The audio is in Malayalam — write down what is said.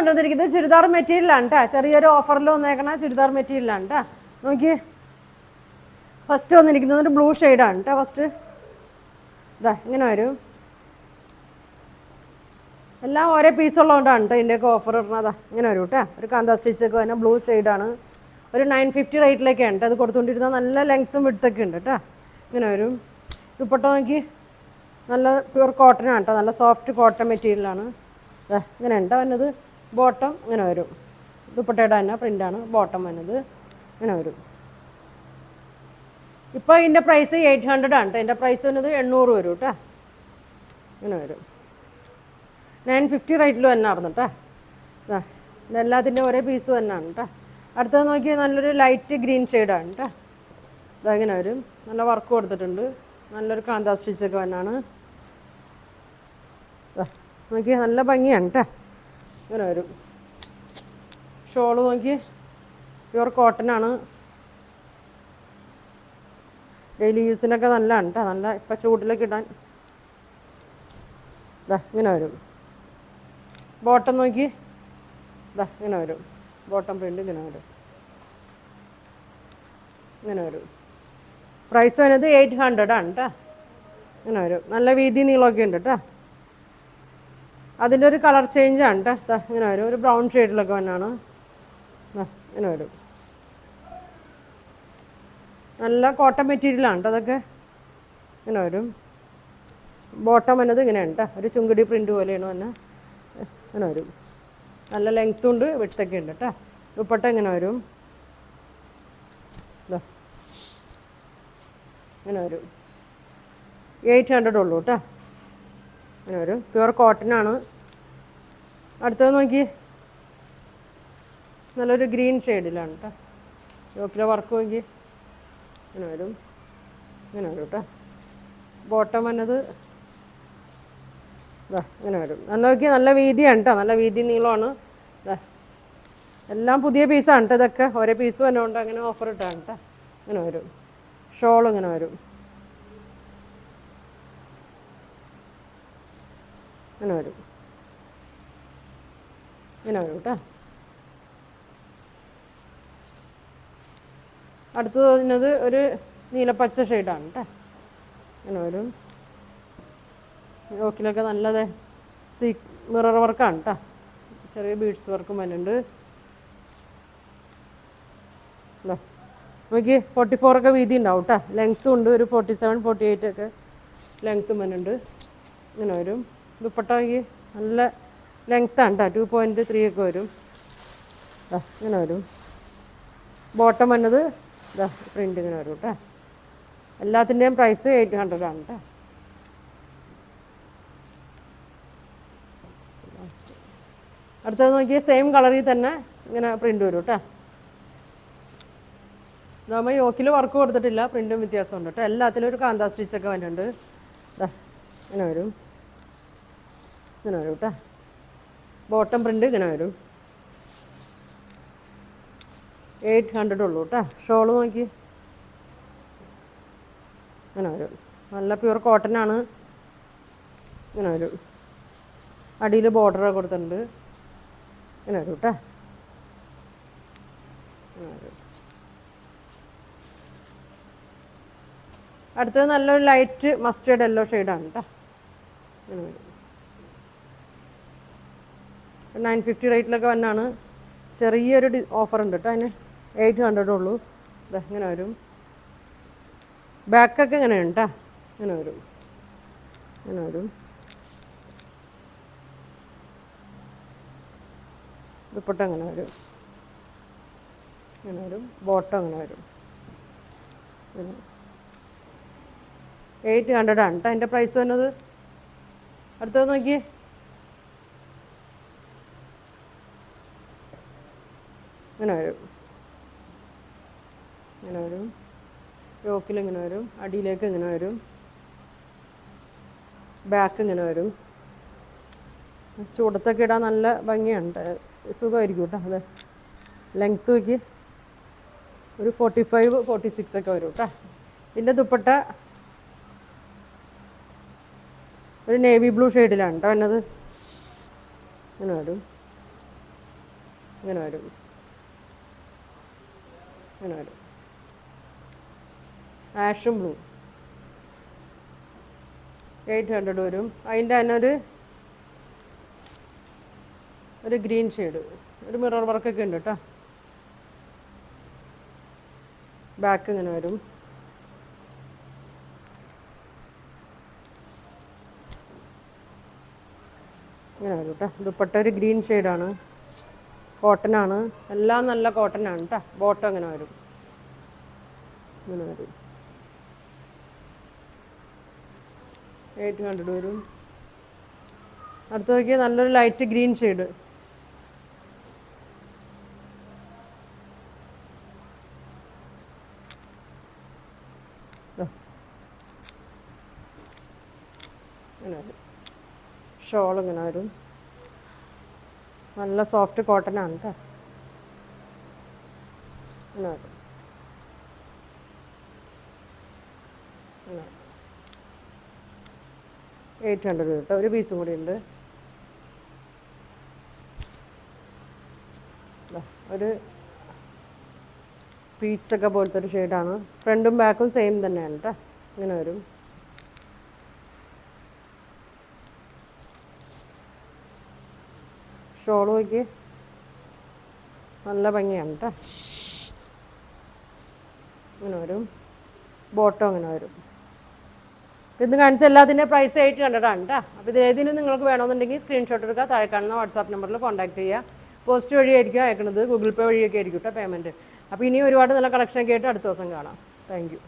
കൊണ്ടുവന്നിരിക്കുന്നത് ചുരിദാർ മെറ്റീരിയലാണ് കേട്ടോ. ചെറിയൊരു ഓഫറിൽ വന്നേക്കണ ചുരിദാർ മെറ്റീരിയലാണ് കേട്ടോ. നോക്കിയേ, ഫസ്റ്റ് വന്നിരിക്കുന്നത് ഒരു ബ്ലൂ ഷെയ്ഡാണ് കേട്ടോ. ഫസ്റ്റ് ഇതാ ഇങ്ങനെ വരും. എല്ലാം ഓരോ പീസുള്ളതുകൊണ്ടാണ് കേട്ടോ ഇതിൻ്റെയൊക്കെ ഓഫർ ഇടുന്നതാ. ഇങ്ങനെ വരും കേട്ടോ. ഒരു കാന്താ സ്റ്റിച്ചൊക്കെ തന്നെ ബ്ലൂ ഷെയ്ഡാണ്. ഒരു 950 റേറ്റിലേക്കാണ് കേട്ടോ അത് കൊടുത്തുകൊണ്ടിരുന്നത്. നല്ല ലെങ്ത്തും വിഡ്ത്തൊക്കെ ഉണ്ട് കേട്ടോ. ഇങ്ങനെ വരും. ദുപ്പട്ട നോക്കി, നല്ല പ്യുവർ കോട്ടനാണ് കേട്ടോ. നല്ല സോഫ്റ്റ് കോട്ടൺ മെറ്റീരിയലാണ്. ഇങ്ങനെ ഉണ്ടോ വന്നത്. ബോട്ടം ഇങ്ങനെ വരും. ദുപ്പട്ടയുടെ തന്നെ പ്രിൻ്റാണ് ബോട്ടം വന്നത്. ഇങ്ങനെ വരും. ഇപ്പോൾ ഇതിൻ്റെ പ്രൈസ് 800 ആണ് കേട്ടോ. ഇതിൻ്റെ പ്രൈസ് വന്നത് 800 വരും കേട്ടോ. ഇങ്ങനെ വരും. 950 റേറ്റിൽ തന്നെ ആയിരുന്നു കേട്ടോ. ഇതെല്ലാത്തിൻ്റെ ഒരേ പീസ് തന്നെയാണ് കേട്ടോ. അടുത്തത് നോക്കിയാൽ നല്ലൊരു ലൈറ്റ് ഗ്രീൻ ഷെയ്ഡാണ് കേട്ടോ. ഇതങ്ങനെ വരും. നല്ല വർക്ക് കൊടുത്തിട്ടുണ്ട്. നല്ലൊരു കാന്താ സ്റ്റിച്ചൊക്കെ തന്നെയാണ്. നോക്കി നല്ല ഭംഗിയാണ് കേട്ടോ. ഇങ്ങനെ വരും. ഷോള് നോക്കി പ്യുവർ കോട്ടനാണ്. ഡെയിലി യൂസിനൊക്കെ നല്ലതാണ് കേട്ടോ. നല്ല ഇപ്പം ചൂട്ടിലൊക്കെ ഇടാൻ. ഇങ്ങനെ വരും. ബോട്ടം നോക്കി ഇങ്ങനെ വരും. ബോട്ടം പ്രിൻ്റ് ഇങ്ങനെ വരും. ഇങ്ങനെ വരും. പ്രൈസ് വരുന്നത് 800 ആണ് കേട്ടോ. ഇങ്ങനെ വരും. നല്ല വീതി നീളമൊക്കെ ഉണ്ട് കേട്ടോ. അതിൻ്റെ ഒരു കളർ ചേഞ്ചാണ് കേട്ടോ. ഇങ്ങനെ വരും. ഒരു ബ്രൗൺ ഷെയ്ഡിലൊക്കെ വന്നാണ്. ഇങ്ങനെ വരും. നല്ല കോട്ടൺ മെറ്റീരിയലാണ് കേട്ടോ അതൊക്കെ. ഇങ്ങനെ വരും. ബോട്ടം വന്നത് ഇങ്ങനെയാണ് കേട്ടോ. ഒരു ചുങ്കിടി പ്രിൻ്റ് പോലെയാണ് വന്നെ. ഇങ്ങനെ വരും. നല്ല ലെങ്ത്തും ഉണ്ട് വിഡ്ത്തൊക്കെ ഉണ്ട് കേട്ടോ. ദുപ്പട്ട ഇങ്ങനെ വരും. ഇങ്ങനെ വരും. 800 ഉള്ളൂ കേട്ടോ. ഇങ്ങനെ വരും. പ്യുവർ കോട്ടനാണ്. അടുത്തത് നോക്കി, നല്ലൊരു ഗ്രീൻ ഷെയ്ഡിലാണ് കേട്ടോ. യോക്കിലെ വർക്ക് നോക്കി ഇങ്ങനെ വരും. ഇങ്ങനെ വരും കേട്ടോ. ബോട്ടം വന്നത് ഇങ്ങനെ വരും. അന്ന് നോക്കി നല്ല വീതിയാണ് കേട്ടോ. നല്ല വീതി നീളമാണ്. എല്ലാം പുതിയ പീസാണ് കേട്ടോ. ഇതൊക്കെ ഓരോ പീസ് തന്നെ ഉണ്ട്. അങ്ങനെ ഓഫർ ഇട്ടാണ് കേട്ടോ. ഇങ്ങനെ വരും. ഷോൾ ഇങ്ങനെ വരും. ഇങ്ങനെ വരും. ഇങ്ങനെ വരും കേട്ടോ. അടുത്തത് വരുന്നത് ഒരു നീലപ്പച്ച ഷെയ്ഡാണ് കേട്ടോ. ഇങ്ങനെ വരും. യോക്കിലൊക്കെ നല്ലത് മിറർ വർക്കാണ് കേട്ടോ. ചെറിയ ബീഡ്സ് വർക്കും വരുന്നുണ്ട്. നോക്കി 44 ഒക്കെ വീതി ഉണ്ടാവും കേട്ടോ. ലെങ്ത്തും ഉണ്ട്. ഒരു 47, 48 ഒക്കെ ലെങ്ത്തും വരുന്നുണ്ട്. ഇങ്ങനെ വരും. ദുപ്പട്ട നോക്കി നല്ല ലെങ്ത്താണ് കേട്ടോ. 2.3 ഒക്കെ വരും. ഇങ്ങനെ വരും. ബോട്ടം വന്നത് പ്രിൻ്റ് ഇങ്ങനെ വരും കേട്ടോ. എല്ലാത്തിൻ്റെയും പ്രൈസ് 800 ആണ് കേട്ടോ. അടുത്തത് നോക്കിയാൽ സെയിം കളറിൽ തന്നെ ഇങ്ങനെ പ്രിൻ്റ് വരും കേട്ടോ. നമ്മൾ യോക്കിൽ വർക്ക് കൊടുത്തിട്ടില്ല. പ്രിൻറ്റും വ്യത്യാസമുണ്ട് കേട്ടോ. എല്ലാത്തിലും ഒരു കാന്താ സ്റ്റിച്ചൊക്കെ വരുന്നുണ്ട്. ഇങ്ങനെ വരും. ഇങ്ങനെ വരും കേട്ടോ. ബോട്ടം പ്രിൻ്റ് ഇങ്ങനെ വരും. 800 ഉള്ളൂ കേട്ടോ. ഷോള് നോക്കി ഇങ്ങനെ വരും. നല്ല പ്യുവർ കോട്ടനാണ്. ഇങ്ങനെ വരും. അടിയിൽ ബോർഡറൊക്കെ കൊടുത്തിട്ടുണ്ട്. ഇങ്ങനെ വരും കേട്ടോ. ഇങ്ങനെ വരും. അടുത്തത് നല്ലൊരു ലൈറ്റ് മസ്റ്റേർഡ് യെല്ലോ ഷെയ്ഡാണ് കേട്ടോ. ഇങ്ങനെ വരും. 950 റേറ്റിലൊക്കെ വന്നാണ്. ചെറിയൊരു ഓഫർ ഉണ്ട് കേട്ടോ. അതിന് 800 ഉള്ളൂ. ഇങ്ങനെ വരും. ബാക്കൊക്കെ ഇങ്ങനെയാണ് കേട്ടോ. ഇങ്ങനെ വരും. ഇങ്ങനെ വരും. ദുപ്പട്ട അങ്ങനെ വരും. ഇങ്ങനെ വരും. ബോട്ടം അങ്ങനെ വരും. 800 ആണ് കേട്ടോ അതിൻ്റെ പ്രൈസ് വരുന്നത്. അടുത്തത് നോക്കിയേ. ഇങ്ങനെ വരും. ഇങ്ങനെ വരും. യോക്കിലിങ്ങനെ വരും. അടിയിലേക്ക് ഇങ്ങനെ വരും. ബാക്ക് ഇങ്ങനെ വരും. ചൂടത്തൊക്കെ ഇടാൻ നല്ല ഭംഗിയുണ്ട്. സുഖമായിരിക്കും കേട്ടോ. അത് ലെങ്ത്ത് നോക്കി ഒരു 45, 46 ഒക്കെ വരും കേട്ടോ. ഇതിൻ്റെ ദുപ്പട്ട ഒരു നേവി ബ്ലൂ ഷെയ്ഡിലാണ് കേട്ടോ വന്നത്. ഇങ്ങനെ വരും. ഇങ്ങനെ വരും, ഇങ്ങനെ വരും. ആഷും ബ്ലൂ 800 വരും. അതിൻ്റെ തന്നെ ഒരു ഗ്രീൻ ഷെയ്ഡ്, ഒരു മിറർ വർക്കൊക്കെ ഉണ്ട് കേട്ടോ. ബാക്ക് ഇങ്ങനെ വരും. ഇങ്ങനെ വരും കേട്ടോ. ദുപ്പട്ട ഒരു ഗ്രീൻ ഷെയ്ഡാണ്, കോട്ടനാണ്, എല്ലാം നല്ല കോട്ടനാണ് കേട്ടോ. ബോട്ടം ഇങ്ങനെ വരും, ഇങ്ങനെ വരും. 800 വരും. അടുത്ത് നോക്കിയാൽ നല്ലൊരു ലൈറ്റ് ഗ്രീൻ ഷെയ്ഡ്, ഇങ്ങനെ വരും. ഷോൾ ഇങ്ങനെ വരും, നല്ല സോഫ്റ്റ് കോട്ടനാണ് കേട്ടോ. ഇങ്ങനെ വരും, ഇങ്ങനെ 800 കേട്ടോ. ഒരു പീസും കൂടി ഉണ്ട്. ഒരു പീച്ചൊക്കെ പോലത്തെ ഒരു ഷെയ്ഡാണ്. ഫ്രണ്ടും ബാക്കും സെയിം തന്നെയാണ് കേട്ടോ. ഇങ്ങനെ വരും. ഷോൾ നോക്കി നല്ല ഭംഗിയാണ് കേട്ടോ. ഇങ്ങനെ വരും. ബോട്ടം ഇങ്ങനെ വരും. ഇത് കാണിച്ച എല്ലാത്തിൻ്റെ പ്രൈസ് 800 ആണ് കേട്ടോ. അപ്പോൾ ഇത് ഏതിനും നിങ്ങൾക്ക് വേണമെന്നുണ്ടെങ്കിൽ സ്ക്രീൻഷോട്ട് എടുക്കുക, താഴെ കാണുന്ന വാട്സാപ്പ് നമ്പറിൽ കോൺടാക്ട് ചെയ്യുക. പോസ്റ്റ് വഴിയായിരിക്കും അയക്കുന്നത്, ഗൂഗിൾ പേ വഴിയൊക്കെ ആയിരിക്കും കേട്ടോ പേയ്മെൻറ്റ്. അപ്പോൾ ഇനിയും ഒരുപാട് നല്ല കളക്ഷനൊക്കെ ആയിട്ട് അടുത്ത ദിവസം കാണാം. Thank you.